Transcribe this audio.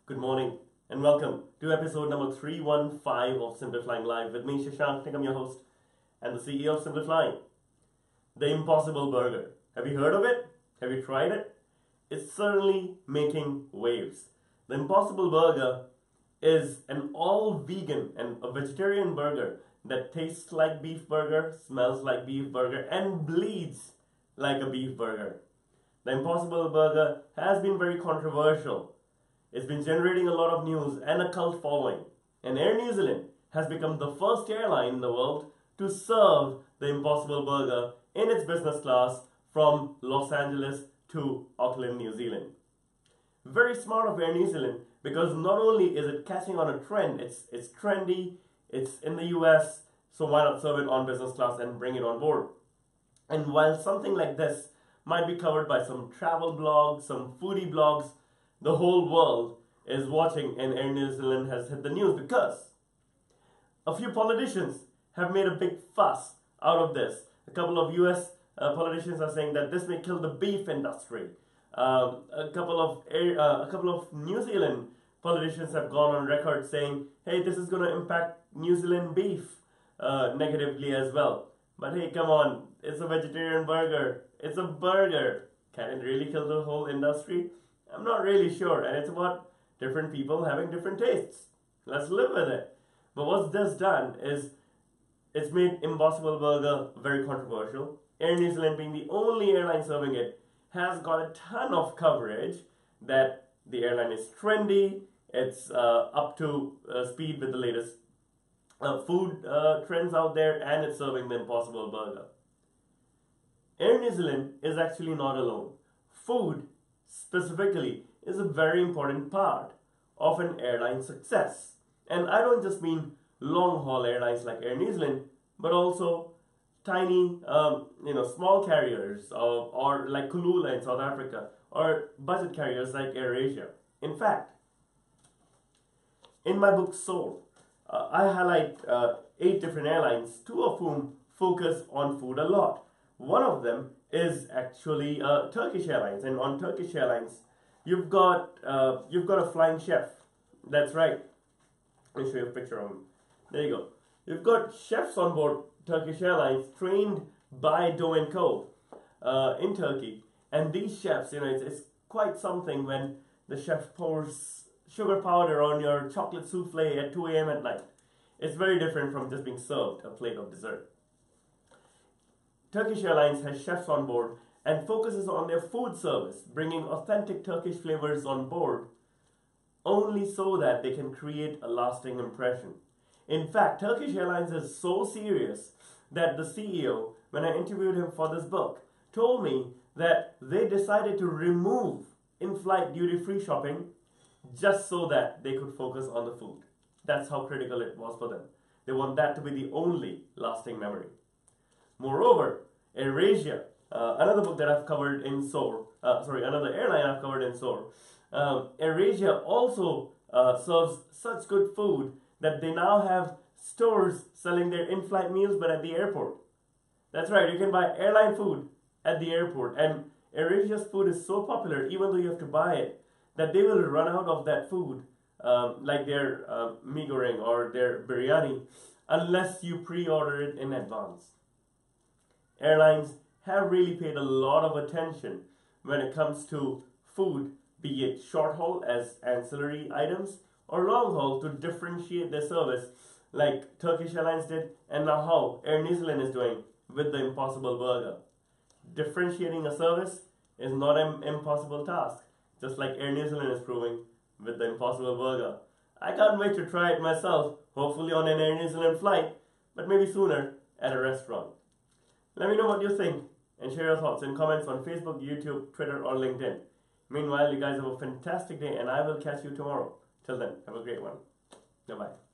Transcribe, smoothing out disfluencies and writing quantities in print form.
Good morning and welcome to episode number 315 of Simplifying Live with me, Shashank. I'm your host and the CEO of Simplifying. The Impossible Burger. Have you heard of it? Have you tried it? It's certainly making waves. The Impossible Burger is an all-vegan and a vegetarian burger that tastes like beef burger, smells like beef burger, and bleeds like a beef burger. The Impossible Burger has been very controversial. It's been generating a lot of news and a cult following. And Air New Zealand has become the first airline in the world to serve the Impossible Burger in its business class from Los Angeles to Auckland, New Zealand. Very smart of Air New Zealand because not only is it catching on a trend, it's trendy, it's in the US, so why not serve it on business class and bring it on board? And while something like this might be covered by some travel blogs, some foodie blogs, the whole world is watching and Air New Zealand has hit the news because a few politicians have made a big fuss out of this. A couple of US politicians are saying that this may kill the beef industry. A couple of New Zealand politicians have gone on record saying, hey, this is going to impact New Zealand beef negatively as well. But hey, come on, it's a vegetarian burger. It's a burger. Can it really kill the whole industry? I'm not really sure. And it's about different people having different tastes. Let's live with it. But what's this done is it's made Impossible Burger very controversial. Air New Zealand, being the only airline serving it, has got a ton of coverage that the airline is trendy, it's up to speed with the latest food trends out there, and it's serving the Impossible Burger. Air New Zealand is actually not alone. Food, specifically, is a very important part of an airline success. And I don't just mean long-haul airlines like Air New Zealand, but also tiny, small carriers or like Kulula in South Africa, or budget carriers like AirAsia. In fact, in my book Soul, I highlight 8 different airlines, 2 of whom focus on food a lot. One of them is actually Turkish Airlines, and on Turkish Airlines, you've got a flying chef. That's right. Let me show you a picture of him. There you go. You've got chefs on board Turkish Airlines trained by Do & Co. In Turkey, and these chefs, it's quite something when the chef pours sugar powder on your chocolate souffle at 2 a.m. at night. It's very different from just being served a plate of dessert. Turkish Airlines has chefs on board and focuses on their food service, bringing authentic Turkish flavors on board only so that they can create a lasting impression. In fact, Turkish Airlines is so serious that the CEO, when I interviewed him for this book, told me that they decided to remove in-flight duty-free shopping just so that they could focus on the food. That's how critical it was for them. They want that to be the only lasting memory. Moreover, AirAsia, another book that I've covered in Soul, another airline I've covered in Soul, AirAsia also serves such good food that they now have stores selling their in-flight meals but at the airport. That's right, you can buy airline food at the airport, and AirAsia's food is so popular, even though you have to buy it, that they will run out of that food, like their mee goreng or their biryani, unless you pre-order it in advance. Airlines have really paid a lot of attention when it comes to food, be it short haul as ancillary items or long haul to differentiate their service, like Turkish Airlines did, and now how Air New Zealand is doing with the Impossible Burger. Differentiating a service is not an impossible task, just like Air New Zealand is proving with the Impossible Burger. I can't wait to try it myself, hopefully on an Air New Zealand flight, but maybe sooner at a restaurant. Let me know what you think and share your thoughts in comments on Facebook, YouTube, Twitter, or LinkedIn. Meanwhile, you guys have a fantastic day and I will catch you tomorrow. Till then, have a great one. Bye-bye.